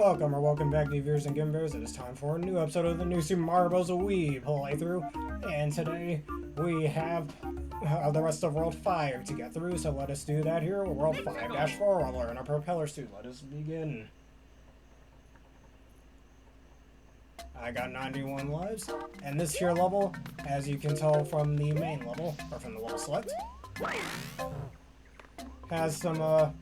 Welcome or welcome back, viewers and gimbers. It is time for a new episode of the new Super Mario Bros. Wii playthrough, and today we have the rest of World 5 to get through, so let us do that here. World 5-4, while we're in our propeller suit. Let us begin. I got 91 lives, and this here level, as you can tell from the main level, or from the level select, has some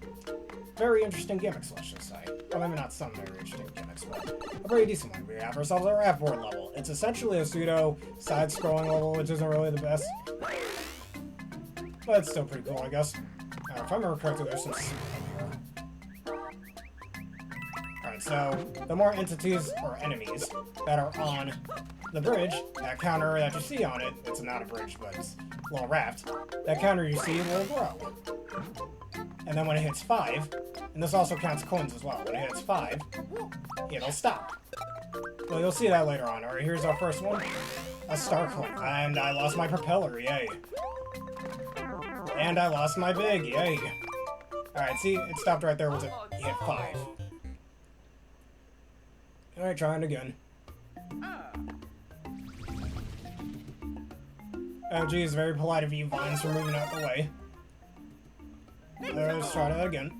very interesting gimmicks, let's just say. Well, maybe not some very interesting gimmicks, but a very decent one. We have ourselves our raft board level. It's essentially a pseudo side-scrolling level, which isn't really the best, but it's still pretty cool, I guess. If I remember correctly, there's some soup over here. Alright, so the more entities or enemies that are on the bridge, that counter that you see on it, it's not a bridge, but it's a little raft, that counter you see will grow. And then when it hits 5, and this also counts coins as well, when it hits 5, it'll stop. Well, you'll see that later on. Alright, here's our first one. A star coin. And I lost my propeller, yay. And I lost my big, yay. Alright, see, it stopped right there once it hit 5. Alright, trying again. Oh geez, very polite of you, Vines, for moving out the way. Let's try that again.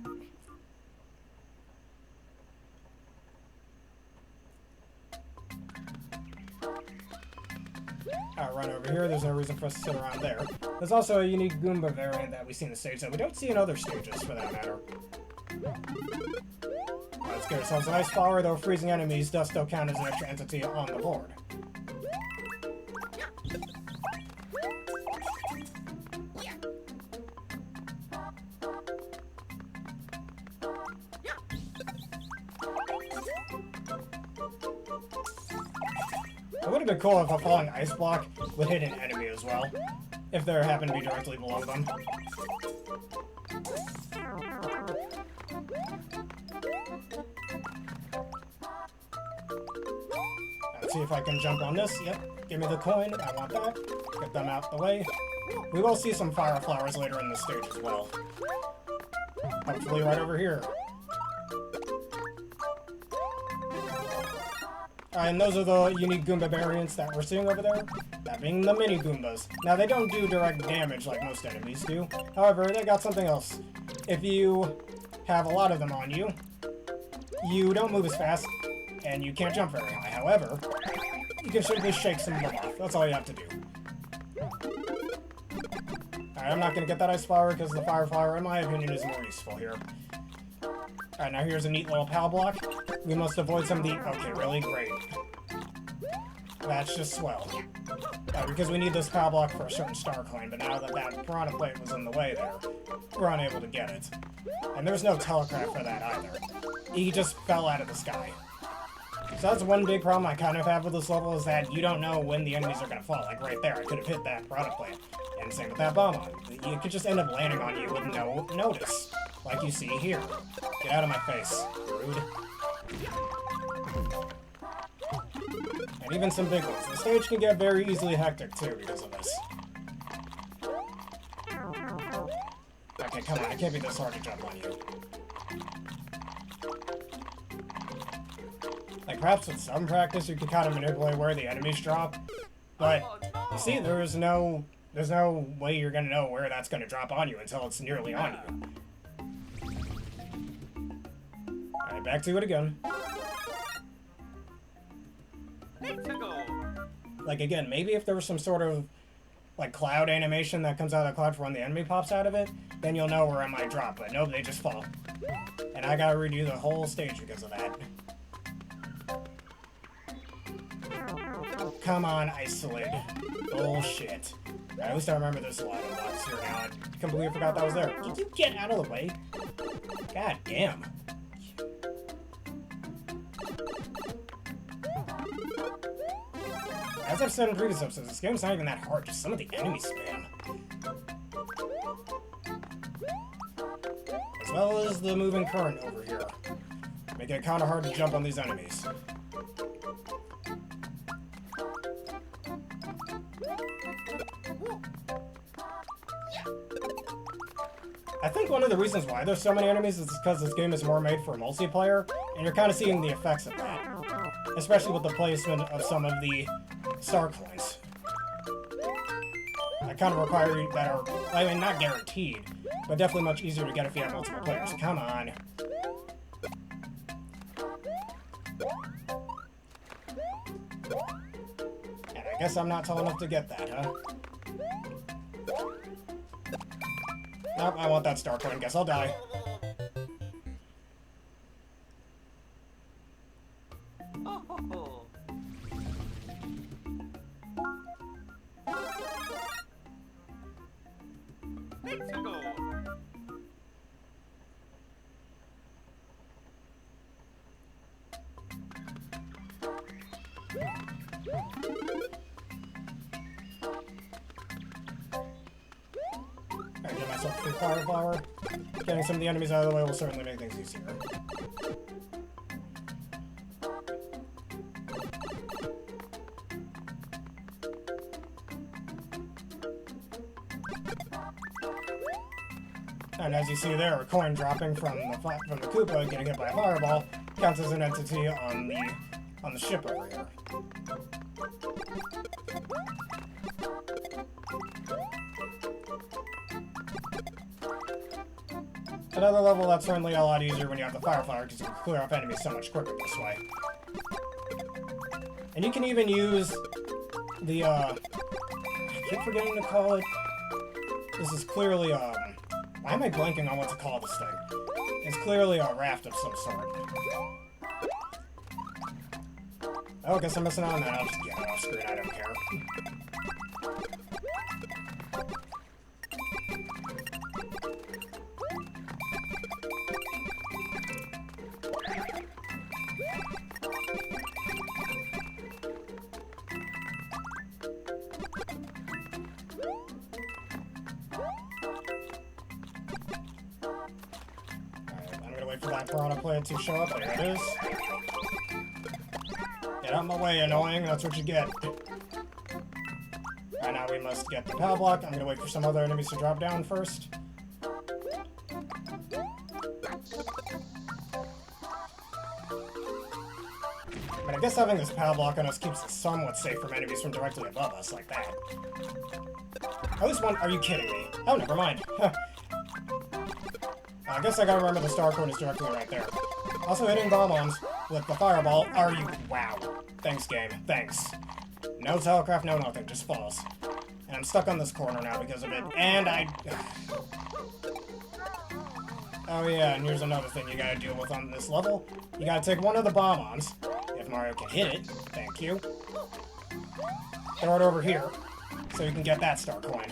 I'll run over here. There's no reason for us to sit around there. There's also a unique Goomba variant that we see in the stage that we don't see in other stages, for that matter. Let's get ourselves an ice flower, though freezing enemies does still count as an extra entity on the board. It would have been cool if a falling ice block would hit an enemy as well, if there happened to be directly below them. Let's see if I can jump on this. Yep, give me the coin. I want that. Get them out the way. We will see some fire flowers later in the stage as well. Hopefully right over here. And those are the unique Goomba variants that we're seeing over there, that being the mini Goombas. Now, they don't do direct damage like most enemies do. However, they got something else. If you have a lot of them on you, you don't move as fast, and you can't jump very high. However, you can simply shake some of them off. That's all you have to do. Alright, I'm not going to get that ice flower because the fire flower, in my opinion, is more useful here. Alright, now here's a neat little PAL block. We must avoid some of the... Okay, really? Great. That's just swell. Because we need this PAL block for a certain star coin, but now that that piranha plate was in the way there, we're unable to get it. And there's no telegraph for that either. He just fell out of the sky. So that's one big problem I kind of have with this level, is that you don't know when the enemies are going to fall. Like right there, I could have hit that piranha plate. And same with that bomb on. You could just end up landing on you with no notice. Like you see here. Get out of my face, rude. And even some big ones. The stage can get very easily hectic too because of this. Okay, come on, it can't be this hard to jump on you. Like, perhaps with some practice you can kind of manipulate where the enemies drop. But, you see, there's no way you're gonna know where that's gonna drop on you until it's nearly on you. Alright, back to it again. Like, again, maybe if there was some sort of, like, cloud animation that comes out of the cloud for when the enemy pops out of it, then you'll know where it might drop, but nope, they just fall. And I gotta redo the whole stage because of that. Come on, isolate. Bullshit. At least I remember there's a lot of blocks here now. I completely forgot that was there. Did you get out of the way? God damn. As I've said in previous episodes, this game's not even that hard, just some of the enemy spam. As well as the moving current over here. Making it kinda hard to jump on these enemies. I think one of the reasons why there's so many enemies is because this game is more made for multiplayer, And you're kind of seeing the effects of that. Especially with the placement of some of the star coins. That kind of require you that are, I mean, not guaranteed, but definitely much easier to get if you have multiple players. Come on. And I guess I'm not tall enough to get that, huh? Nope, I want that star coin. Guess I'll die. Alright, get myself a free fire flower. Getting some of the enemies out of the way will certainly make things easier. And as you see there, a coin dropping from the Koopa getting hit by a fireball counts as an entity on the ship over here. Another level that's certainly a lot easier when you have the fire flower because you can clear off enemies so much quicker this way. And you can even use the I keep forgetting to call it. This is clearly why am I blanking on what to call this thing? It's clearly a raft of some sort. Oh, I guess I'm missing out on that. I'll just get it off screen. I don't care. Wait for that piranha plant to show up. There it is. Get out of my way, annoying. That's what you get. Right now we must get the power block. I'm gonna wait for some other enemies to drop down first. But I guess having this power block on us keeps us somewhat safe from enemies from directly above us, like that. At least one. Are you kidding me? Oh, never mind. I guess I gotta remember the star coin is directly right there. Also hitting bomb-bombs with the fireball. Are you? Wow. Thanks, game. Thanks. No telegraph, no nothing. Just falls. And I'm stuck on this corner now because of it. And I... Oh yeah, and here's another thing you gotta deal with on this level. You gotta take one of the bomb-bombs, if Mario can hit it. Thank you. Throw it over here, so you can get that star coin.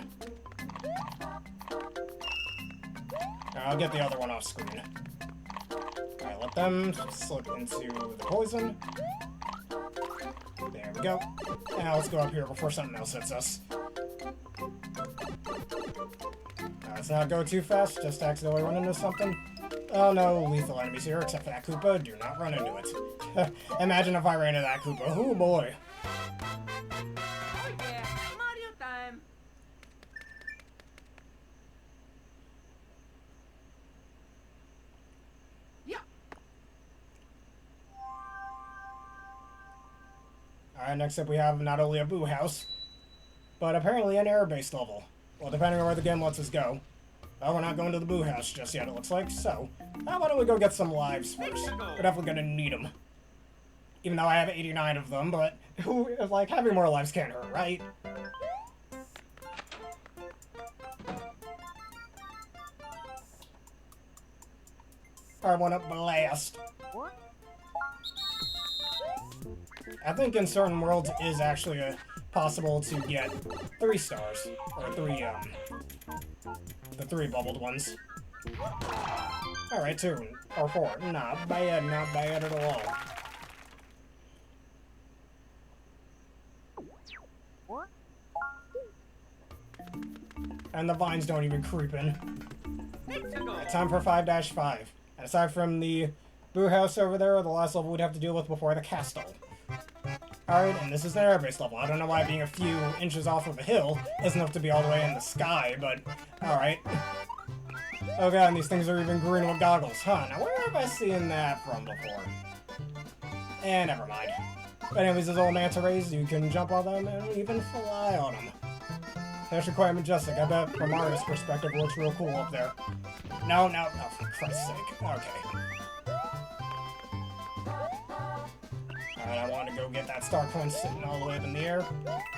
I'll get the other one off screen. Alright, let them slip into the poison. There we go. Now let's go up here before something else hits us. Let's not go too fast, just accidentally run into something. Oh no, lethal enemies here, except for that Koopa. Do not run into it. Imagine if I ran into that Koopa. Oh boy. Alright, next up we have not only a Boo House, but apparently an air-based level. Well, depending on where the game lets us go. Well, we're not going to the Boo House just yet, it looks like, so... why don't we go get some lives first? We're definitely gonna need them. Even though I have 89 of them, but... like, having more lives can't hurt, right? I wanna blast. I think in certain worlds it is actually possible to get 3 stars, or 3, the 3 bubbled ones. Alright, 2, or 4. Not bad at all. And the vines don't even creep in. Right, time for 5-5. And aside from the Boo House over there, the last level we'd have to deal with before the castle. Alright, and this is an air-based level. I don't know why being a few inches off of a hill is enough to be all the way in the sky, but alright. Oh god, and these things are even green with goggles. Huh, now where have I seen that from before? Never mind. But anyways, these old manta rays, you can jump on them and even fly on them. They're actually quite majestic. I bet from Mario's perspective it looks real cool up there. No, for Christ's sake. Okay. Alright, I want to go get that star coin sitting all the way up in the air.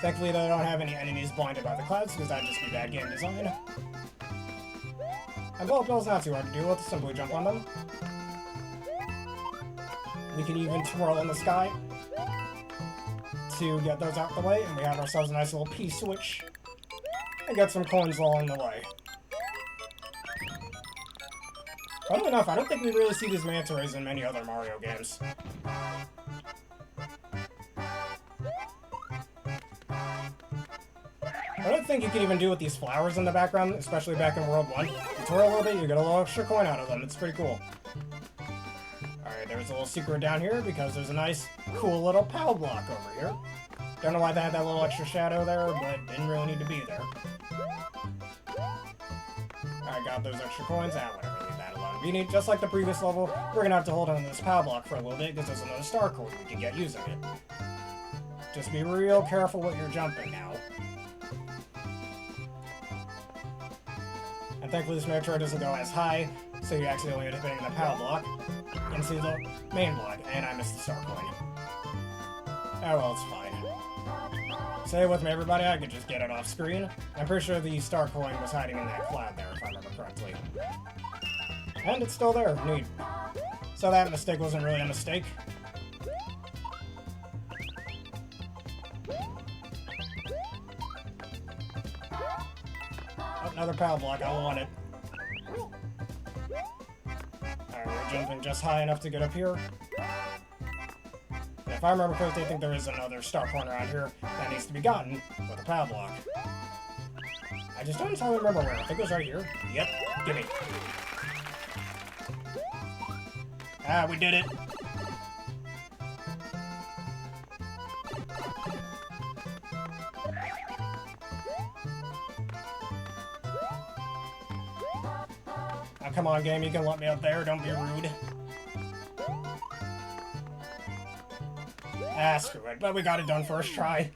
Thankfully, they don't have any enemies blinded by the clouds, because that'd just be bad game design. And bullet bill's not too hard to do. Let's simply jump on them. We can even twirl in the sky to get those out the way, and we have ourselves a nice little P-switch. And get some coins along the way. Funnily enough, I don't think we really see these manta rays in many other Mario games. I don't think you can even do with these flowers in the background, especially back in World 1. You twirl a little bit, you get a little extra coin out of them. It's pretty cool. Alright, there's a little secret down here because there's a nice, cool little POW block over here. Don't know why they had that little extra shadow there, but didn't really need to be there. I got those extra coins. Whatever, leave that alone. We need, just like the previous level, we're gonna have to hold on to this POW block for a little bit because there's another star coin we can get using it. Just be real careful what you're jumping now. And thankfully this Metroid doesn't go as high, so you accidentally end up hitting the POW block and see the main block, and I missed the star coin. Oh well, it's fine. Say it with me, everybody, I could just get it off screen. I'm pretty sure the star coin was hiding in that cloud there, if I remember correctly. And it's still there. Neat. So that mistake wasn't really a mistake. Oh, another POW block. I want it. Alright, we're jumping just high enough to get up here. If I remember correctly, I think there is another star coin around here that needs to be gotten with a POW block. I just don't entirely remember where. I think it was right here. Yep, gimme. Ah, we did it! Oh, come on, game, you can let me up there, don't be rude. Ah, screw it, but we got it done first try.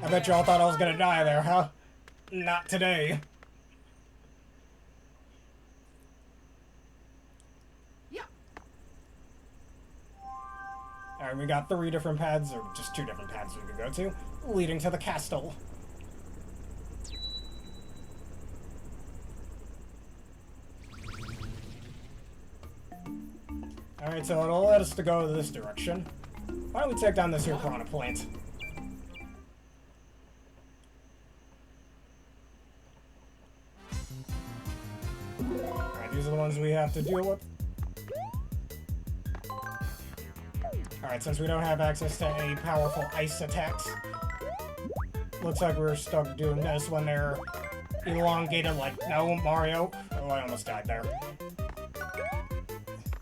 I bet y'all thought I was gonna die there, huh? Not today. Yeah. Alright, we got 3 different paths, or just 2 different paths we could go to, leading to the castle. Alright, so it'll let us to go this direction. Why don't we take down this here piranha plant? Alright, these are the ones we have to deal with. Alright, since we don't have access to any powerful ice attacks, looks like we're stuck doing this when they're elongated like, no, Mario. Oh, I almost died there.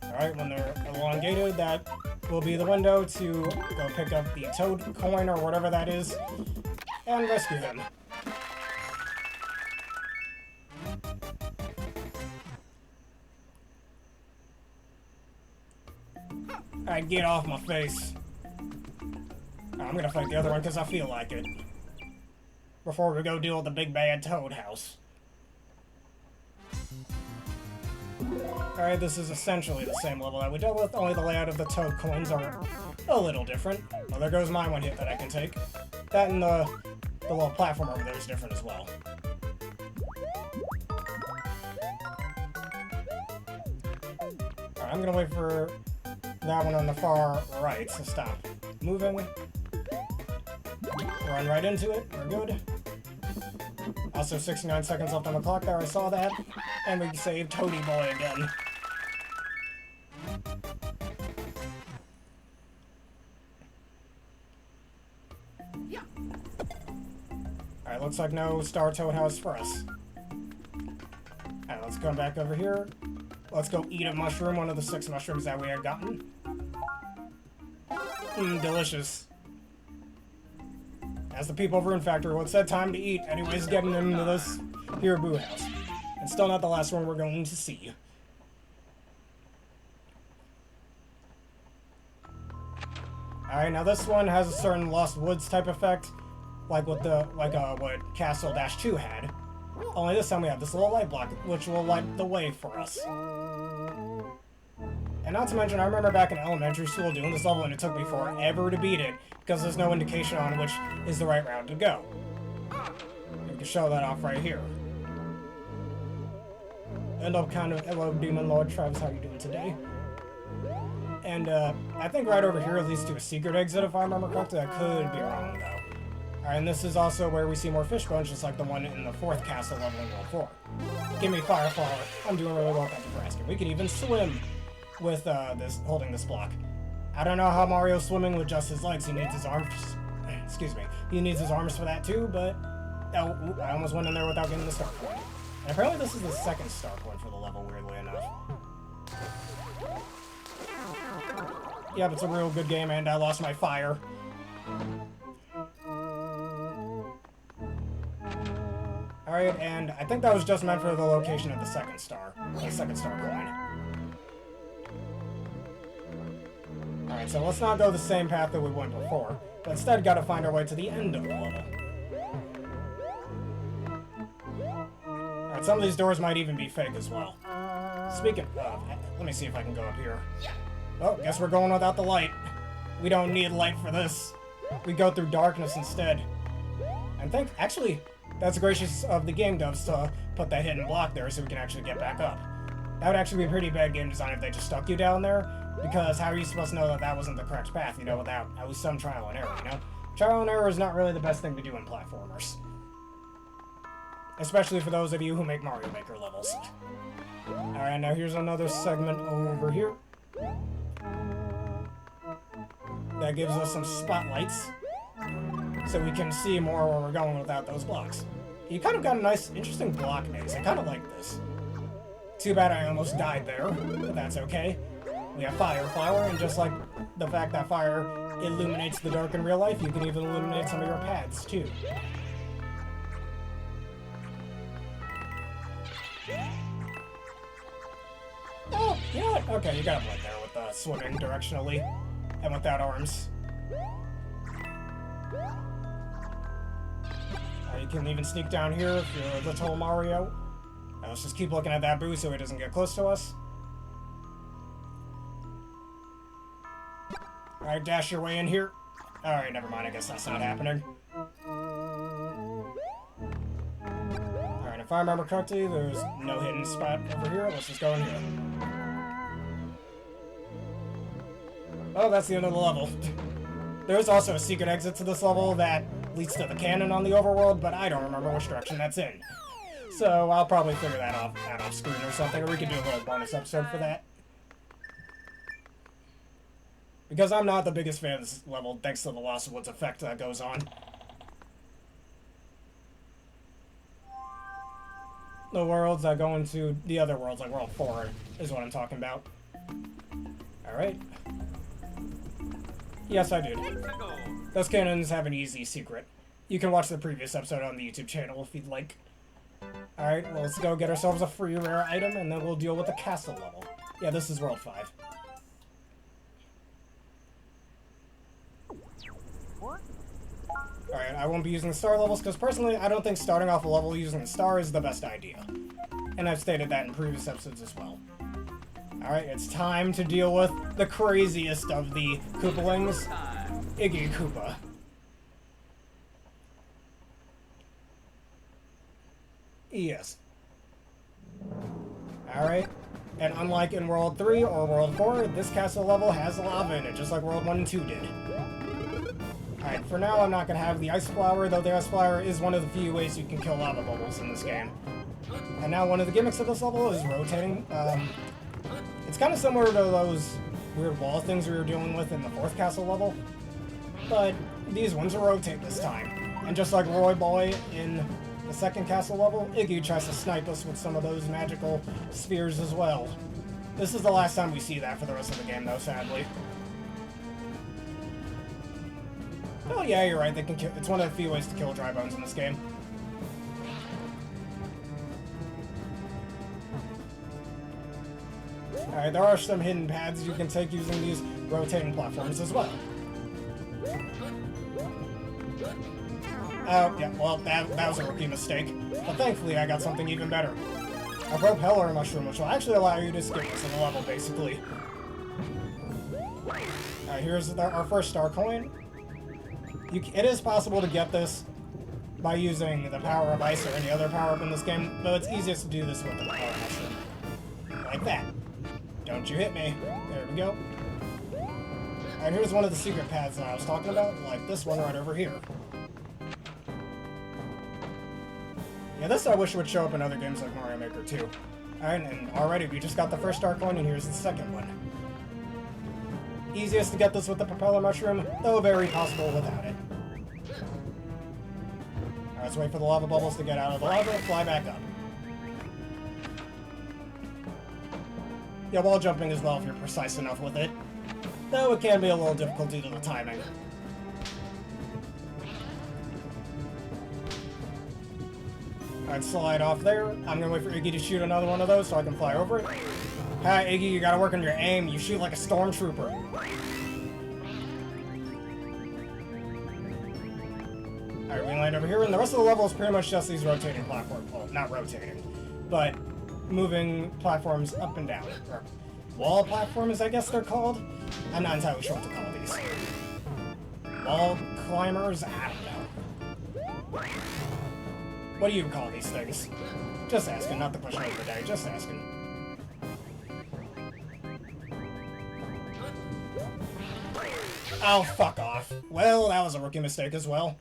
Alright, when they're elongated, that will be the window to go pick up the Toad coin or whatever that is, and rescue him. Alright, get off my face. I'm gonna fight the other one because I feel like it. Before we go deal with the big bad Toad house. Alright, this is essentially the same level that we dealt with, only the layout of the Toad coins are a little different. Well, there goes my one hit that I can take. That and the little platform over there is different as well. Alright, I'm gonna wait for that one on the far right to stop moving. Run right into it, we're good. Also, 69 seconds left on the clock there, I saw that. And we saved Toady Boy again. Yeah. Alright, looks like no Star Toad house for us. Alright, let's come back over here. Let's go eat a mushroom, one of the 6 mushrooms that we had gotten. Delicious. As the people of Rune Factory once said, time to eat. Anyways, getting into this here Boo house. And And still not the last one we're going to see. Alright, now this one has a certain Lost Woods type effect, like what Castle-2 had. Only this time we have this little light block, which will light the way for us. And not to mention, I remember back in elementary school doing this level and it took me forever to beat it, because there's no indication on which is the right route to go. We can show that off right here. End up kind of, hello Demon Lord Travis, how you doing today? And I think right over here leads to a secret exit if I remember correctly. I could be wrong though. Alright, and this is also where we see more fish bones, just like the one in the 4th castle level in World 4. Give me fire flower. I'm doing really well, thank you for asking. We can even swim with holding this block. I don't know how Mario's swimming with just his legs. He needs his arms. Excuse me. He needs his arms for that too, but I almost went in there without getting the star point. And apparently this is the 2nd star point for the level, weirdly enough. Yeah, it's a real good game, and I lost my fire. Alright, and I think that was just meant for the location of the 2nd star. The 2nd star coin. Alright, so let's not go the same path that we went before, but instead gotta find our way to the end of the level. Alright, some of these doors might even be fake as well. Speaking of, let me see if I can go up here. Oh, guess we're going without the light. We don't need light for this. We go through darkness instead. And actually, that's gracious of the game devs to put that hidden block there so we can actually get back up. That would actually be a pretty bad game design if they just stuck you down there, because how are you supposed to know that that wasn't the correct path, you know, without at least some trial and error, you know? Trial and error is not really the best thing to do in platformers. Especially for those of you who make Mario Maker levels. Alright, now here's another segment over here. That gives us some spotlights, so we can see more where we're going without those blocks. You kind of got a nice, interesting block maze. I kind of like this. Too bad I almost died there, but that's okay. We have fire flower, and just like the fact that fire illuminates the dark in real life, you can even illuminate some of your paths, too. Oh, you know what? Okay, you got a blend there with swimming directionally and without arms. You can even sneak down here if you're little Mario. Now let's just keep looking at that boo so he doesn't get close to us. Alright, dash your way in here. Alright, never mind, I guess that's not happening. Alright, if I remember correctly, there's no hidden spot over here. Let's just go in here. Oh, that's the end of the level. There's also a secret exit to this level that leads to the cannon on the overworld, but I don't remember which direction that's in. So I'll probably figure that off screen or something, or we could do a little bonus episode for that. Because I'm not the biggest fan of this level, thanks to the Lost Woods effect that goes on. The worlds that go into the other worlds, like World 4, is what I'm talking about. Alright. Yes, I did. Those cannons have an easy secret. You can watch the previous episode on the YouTube channel if you'd like. Alright, well, let's go get ourselves a free rare item, and then we'll deal with the castle level. Yeah, this is World 5. Alright, I won't be using the star levels, because personally, I don't think starting off a level using the star is the best idea. And I've stated that in previous episodes as well. Alright, it's time to deal with the craziest of the Koopalings, Iggy Koopa. Yes. Alright, and unlike in World 3 or World 4, this castle level has lava in it, just like World 1 and 2 did. Alright, for now I'm not going to have the ice flower, though the ice flower is one of the few ways you can kill lava bubbles in this game. And now one of the gimmicks of this level is rotating. It's kind of similar to those weird wall things we were dealing with in the 4th castle level, but these ones rotate this time. And just like Roy Boy in the 2nd castle level, Iggy tries to snipe us with some of those magical spheres as well. This is the last time we see that for the rest of the game, though, sadly. Oh yeah, you're right, they can kill. It's one of the few ways to kill dry bones in this game. Alright, there are some hidden paths you can take using these rotating platforms as well. Oh, yeah, well, that was a rookie mistake. But thankfully, I got something even better. A propeller mushroom, which will actually allow you to skip this in the level, basically. Alright, here's our first star coin. It is possible to get this by using the power of ice or any other power-up in this game, though it's easiest to do this with the power mushroom. Like that. Don't you hit me. There we go. Alright, here's one of the secret paths that I was talking about, like this one right over here. Yeah, this I wish would show up in other games like Mario Maker 2. Alright, and already we just got the first star coin, and here's the second one. Easiest to get this with the propeller mushroom, though very possible without it. Alright, let's wait for the lava bubbles to get out of the lava and fly back up. Yeah, wall jumping as well if you're precise enough with it. Though it can be a little difficult due to the timing. Alright, slide off there. I'm gonna wait for Iggy to shoot another one of those so I can fly over it. Hi, Iggy, you gotta work on your aim. You shoot like a stormtrooper. Alright, we land over here, and the rest of the level is pretty much just these rotating platforms. Well, not rotating, but moving platforms up and down. Or wall platforms, I guess they're called? I'm not entirely sure what to call these. Wall climbers? I don't know. What do you call these things? Just asking, not the question of the day, just asking. Oh, fuck off. Well, that was a rookie mistake as well.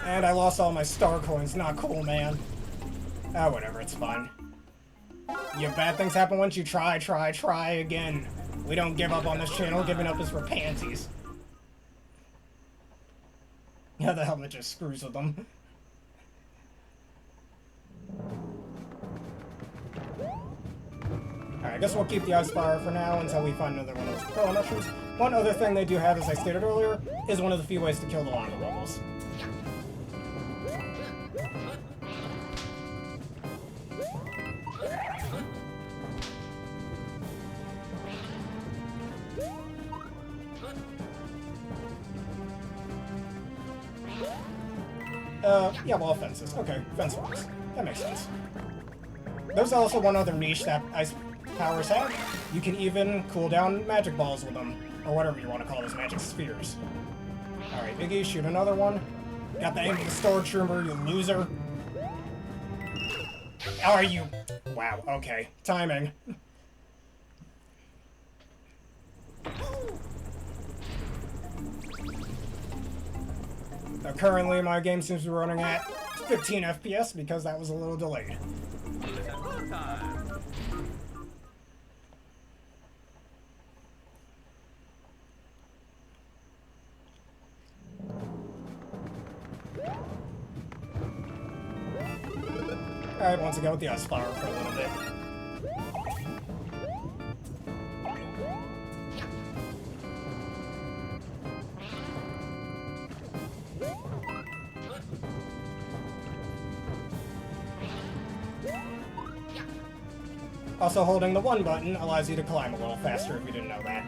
And I lost all my star coins. Not cool, man. Ah, whatever, it's fine. Yeah, bad things happen once you try again. We don't give up on this channel. Giving up is for pansies. Yeah, the helmet just screws with them. Alright, I guess we'll keep the ice fire for now until we find another one of those propeller mushrooms. One other thing they do have, as I stated earlier, is one of the few ways to kill the lava bubbles. Yeah, well, fences. Okay, fence works. That makes sense. There's also one other niche that ice powers have. You can even cool down magic balls with them, or whatever you want to call those magic spheres. Alright, Iggy, shoot another one. Got the aim of the storage room, you loser. Are you? Wow, okay. Timing. Now, currently, my game seems to be running at 15 FPS because that was a little delayed. Alright, once again with the ice flower for a little bit. Also, holding the 1 button allows you to climb a little faster if you didn't know that.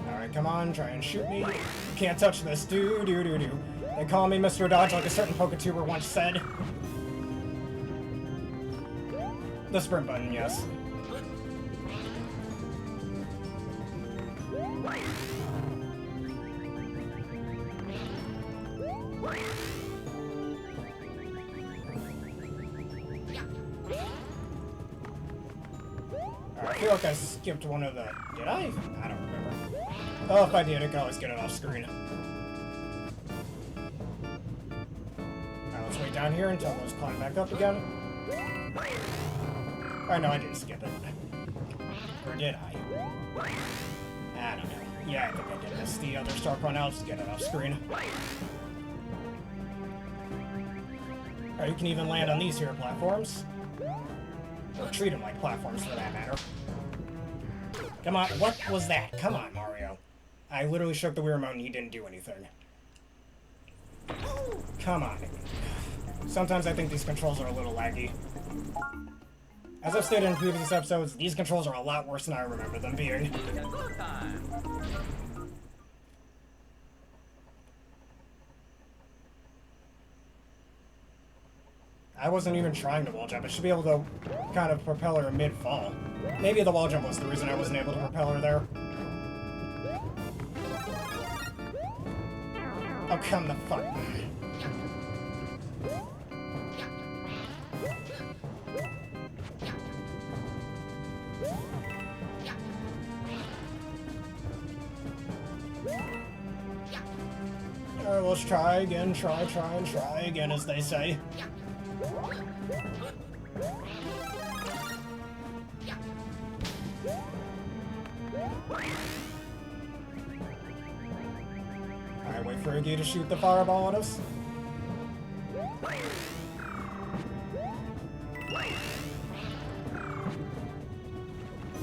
Alright, come on, try and shoot me. You can't touch this. Do. They call me Mr. Dodge like a certain PokeTuber once said. The sprint button, yes. I feel like I skipped one of the... Did I? I don't remember. Oh, if I did, I could always get it off screen. Alright, let's wait down here until those climb back up again. Oh, no, I didn't skip it. Or did I? I don't know. Yeah, I think I did miss the other star coin. I'll just get it off screen. Alright, you can even land on these here platforms. Or treat them like platforms, for that matter. Come on, what was that? Come on, Mario. I literally shook the Wii remote and he didn't do anything. Come on. Sometimes I think these controls are a little laggy. As I've stated in previous episodes, these controls are a lot worse than I remember them being. I wasn't even trying to wall jump. I should be able to kind of propel her mid-fall. Maybe the wall jump was the reason I wasn't able to propel her there. Oh, come the fuck. Alright, let's try again, try again, as they say. Alright, wait for Iggy to shoot the fireball at us.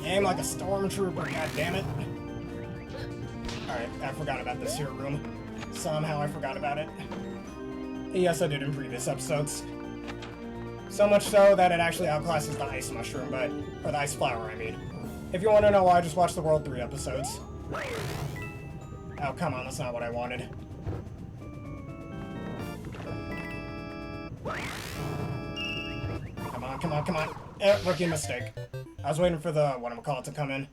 Aim like a stormtrooper, goddammit. Alright, I forgot about this here room. Somehow I forgot about it. Yes, I did in previous episodes. So much so that it actually outclasses the ice mushroom, or the ice flower, I mean. If you want to know why, just watch the World 3 episodes. Oh, come on, that's not what I wanted. Come on. Rookie mistake. I was waiting for the, whatchamacallit, to come in.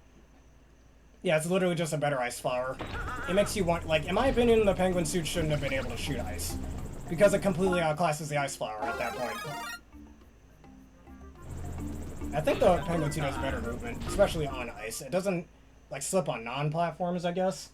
Yeah, it's literally just a better ice flower. It makes you want, like, in my opinion, the penguin suit shouldn't have been able to shoot ice. Because it completely outclasses the ice flower at that point. I think the penguin suit has better movement, especially on ice. It doesn't, like, slip on non-platforms, I guess.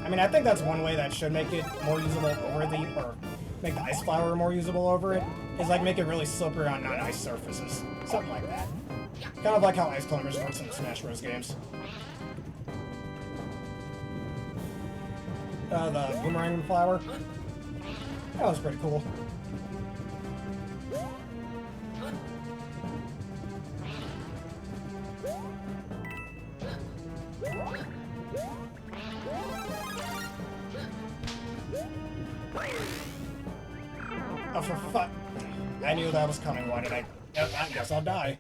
I mean, I think that's one way that should make it more usable over or make the ice flower more usable over it, is like make it really slippery on non-ice surfaces. Something like that. Kind of like how ice climbers works in the Smash Bros. Games. The boomerang flower. That was pretty cool. Oh, for fuck. I knew that was coming. Why did I... Yep, I guess I'll die.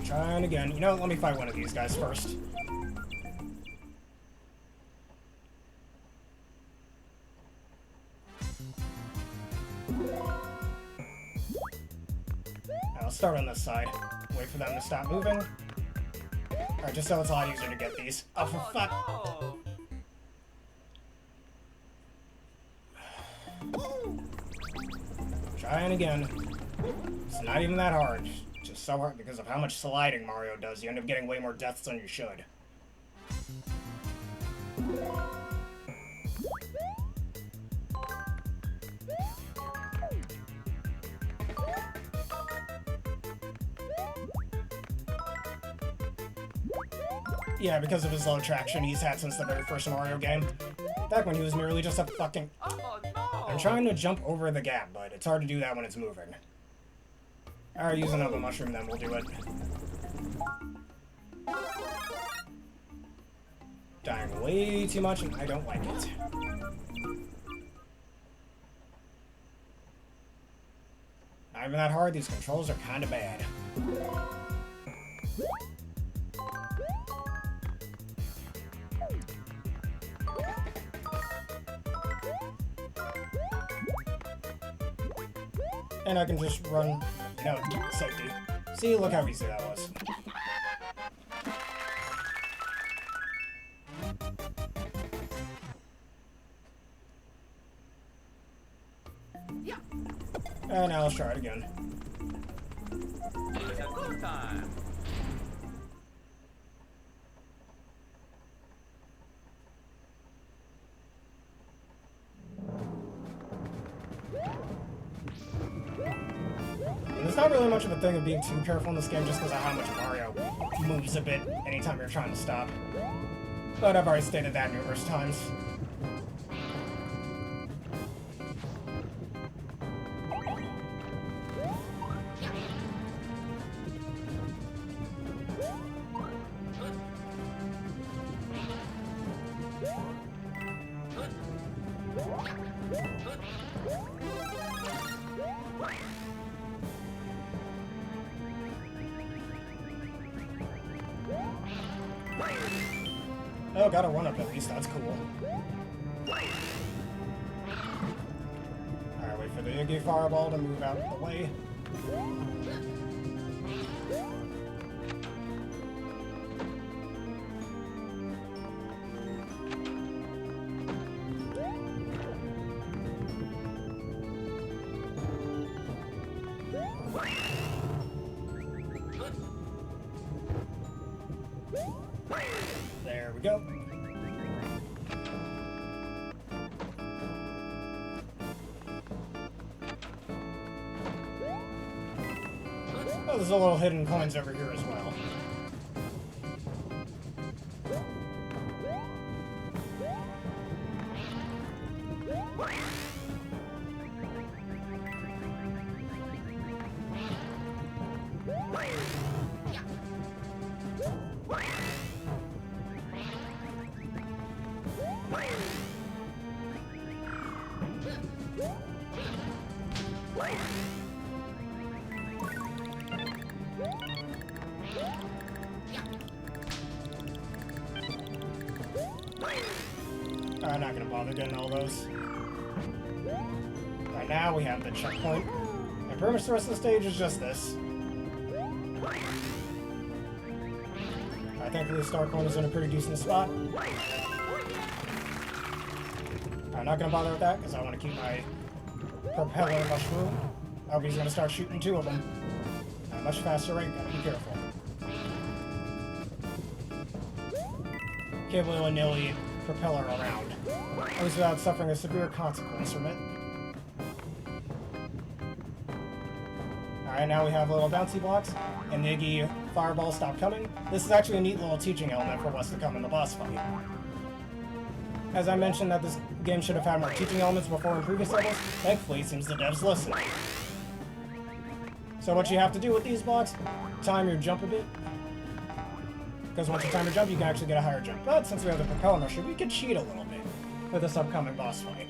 Trying again. You know, let me fight one of these guys first. I'll start on this side. Wait for them to stop moving. Alright, just so it's a lot easier to get these. Oh, for fuck! Trying again. It's not even that hard. Just so hard because of how much sliding Mario does. You end up getting way more deaths than you should. Yeah, because of his low traction he's had since the very first Mario game. Back when he was merely just a fucking... Oh, no. I'm trying to jump over the gap, but it's hard to do that when it's moving. Alright, use another mushroom, then we'll do it. Dying way too much, and I don't like it. Not even that hard, these controls are kinda bad. And I can just run, safety. See, look how easy that was. And now let's try it again. It's a good time. not really much of a thing of being too careful in this game just because of how much Mario moves a bit anytime you're trying to stop. But I've already stated that numerous times. Oh, got a 1-up at least, that's cool. Alright, wait for the Iggy Fireball to move out of the way. There we go. Oh, there's a little hidden coins over here as well. I'm not gonna bother getting all those. Right now we have the checkpoint, and pretty much the rest of the stage is just this. I think the star coin is in a pretty decent spot. I'm not gonna bother with that because I want to keep my propeller mushroom. Oh, he's gonna start shooting 2 of them at a much faster rate. Gotta be careful. Can't willy-nilly propeller around. At least without suffering a severe consequence from it. Alright, now we have little bouncy blocks, and the Iggy Fireball stopped coming. This is actually a neat little teaching element for what's to come in the boss fight. As I mentioned that this game should have had more teaching elements before in previous levels, thankfully it seems the devs listen. So what you have to do with these blocks, time your jump a bit. Because once you time your jump, you can actually get a higher jump. But since we have the propeller motion, we can cheat a little bit with this upcoming boss fight.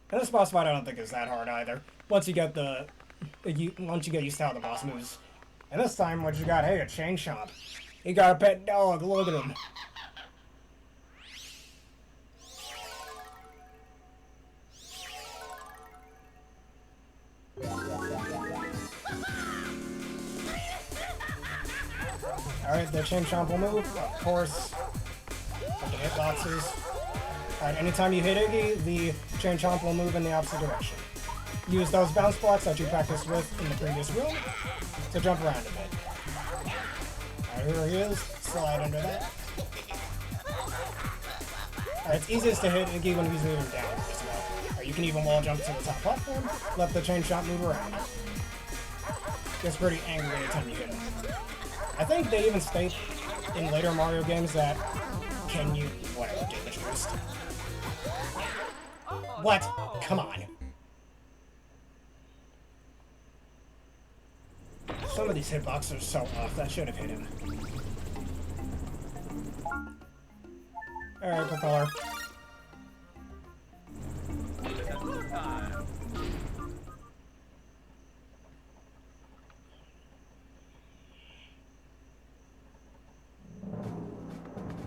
And this boss fight I don't think is that hard either. Once you get used to how the boss moves. And this time what you got, hey, a chain chomp. He got a pet dog, look at him. Alright, the chain chomp will move, of course. With the hitboxes. Alright, anytime you hit Iggy, the chain chomp will move in the opposite direction. Use those bounce blocks that you practiced with in the previous room to jump around a bit. Alright, here he is. Slide under that. Alright, it's easiest to hit Iggy when he's moving down as well. Alright, you can even wall jump to the top platform, let the chain chomp move around. Gets pretty angry anytime you hit him. I think they even state in later Mario games that whatever, damage boost. What? Come on. Some of these hitboxes are so off, that should have hit him. Alright, propeller.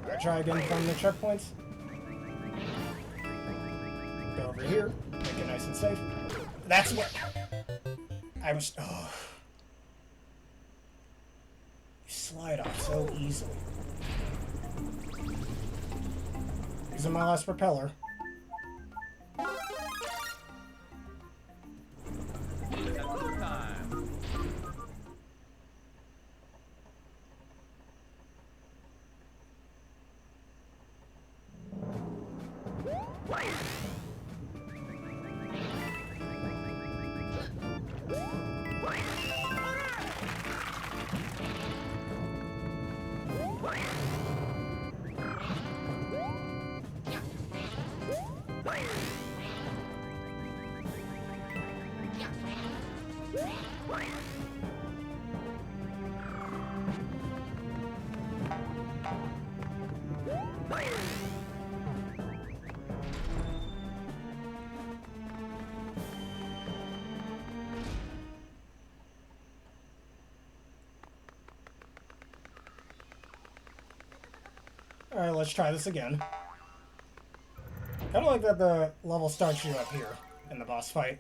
Alright, try again from the checkpoints. Go over here, make it nice and safe. That's what I was. Oh. You slide off so easily. Using my last propeller. Alright, let's try this again. Kind of like that the level starts you up here in the boss fight.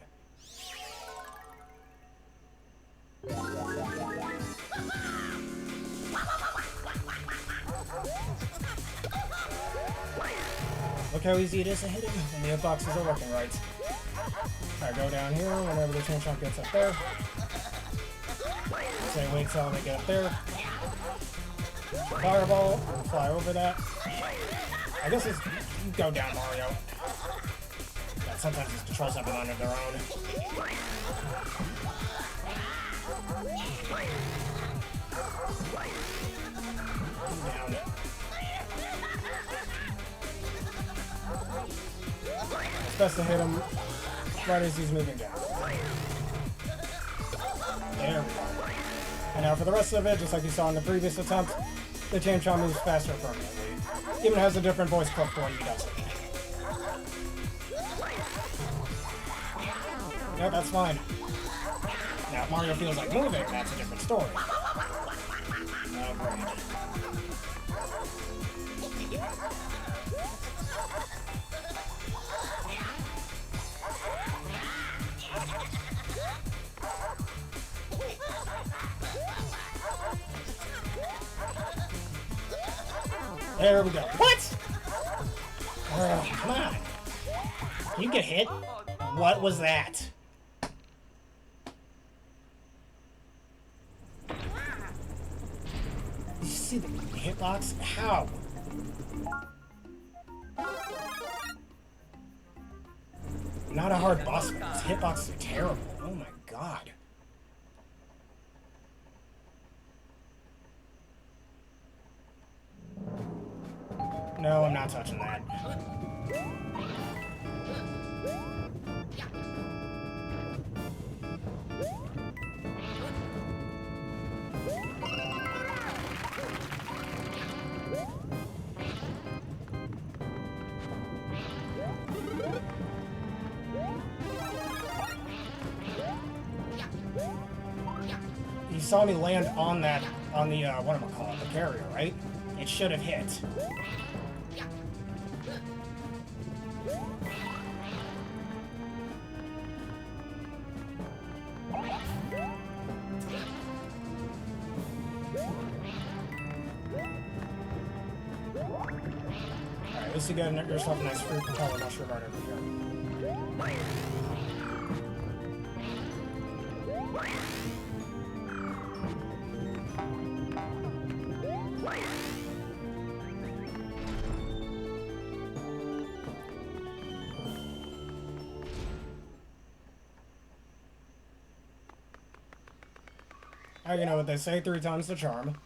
Look how easy it is to hit him, and the hitboxes are working right. Alright, go down here whenever the chain chomp gets up there. Say wait till they get up there. Fireball, fly over that. I guess it's go down, Mario. Yeah, sometimes these controls have been on their own. Down. It's best to hit him right as he's moving down. There we go. And now for the rest of it, just like you saw in the previous attempt, the chain chomp moves faster permanently. Even has a different voice clip for when he does it. No, that's fine. Now, if Mario feels like moving, that's a different story. Oh, great. There we go. What? Come on. You get hit? What was that? Did you see the hitbox? How? Not a hard boss fight. These hitboxes are terrible. Oh my god. No, I'm not touching that. You saw me land on that, on the, whatchamacallit, the carrier, right? It should have hit. Alright, at least you got yourself a nice fruit propeller mushroom right over here. You know what they say, 3 times the charm.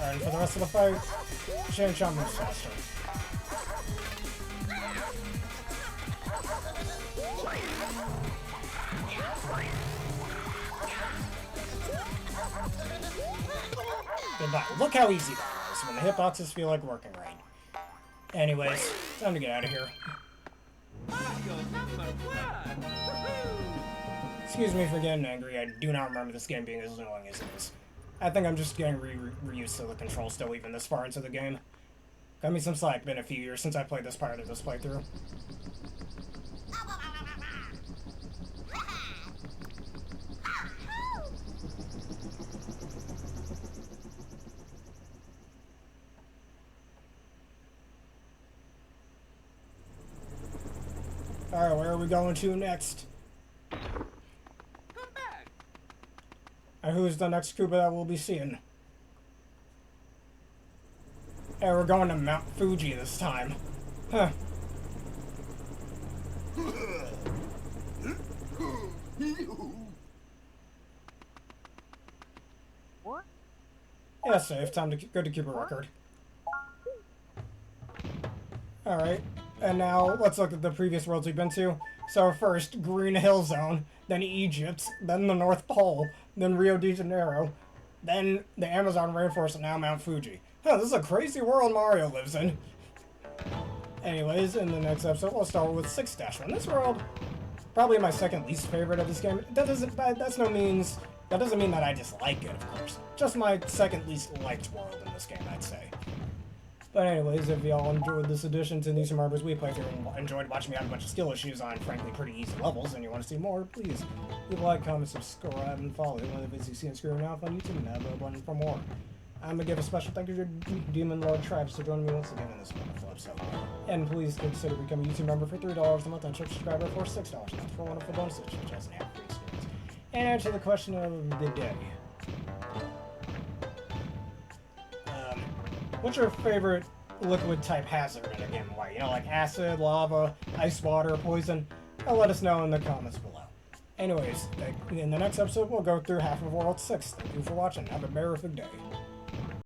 Alright, for the rest of the fight, chain chomp moves faster. Goodbye. Look how easy that was when the hitboxes feel like working right. Anyways, time to get out of here. Excuse me for getting angry. I do not remember this game being as annoying as it is. I think I'm just getting reused to the controls still even this far into the game. Got me some slack, been a few years since I played this part of this playthrough. Alright, where are we going to next? And who's the next Koopa that we'll be seeing? Hey, we're going to Mount Fuji this time. Huh. What? Yeah, safe. Time to go to Koopa record. Alright, and now let's look at the previous worlds we've been to. So first, Green Hill Zone, then Egypt, then the North Pole, then Rio de Janeiro, then the Amazon rainforest, and now Mount Fuji. Huh, this is a crazy world Mario lives in. Anyways, in the next episode, we'll start with 6-1. This world, probably my second least favorite of this game. That doesn't mean that I dislike it, of course. Just my second least liked world in this game, I'd say. But anyways, if y'all enjoyed this edition to New Super Mario Bros. Wii playthrough and enjoyed watching me have a bunch of skill issues on, frankly, pretty easy levels, and you want to see more, please leave a like, comment, subscribe, and follow one of the videos you see on screen now on YouTube, and that bell button for more. I'm going to give a special thank you to Demon Lord Travis for joining me once again in this wonderful episode. And please consider becoming a YouTube member for $3 a month and Church subscriber for $6 a month for wonderful bonuses, which has an ad-free experience. And answer the question of the day. What's your favorite liquid type hazard in a game of Light? You know, like acid, lava, ice water, poison? Let us know in the comments below. Anyways, in the next episode, we'll go through half of World 6. Thank you for watching. Have a terrific day.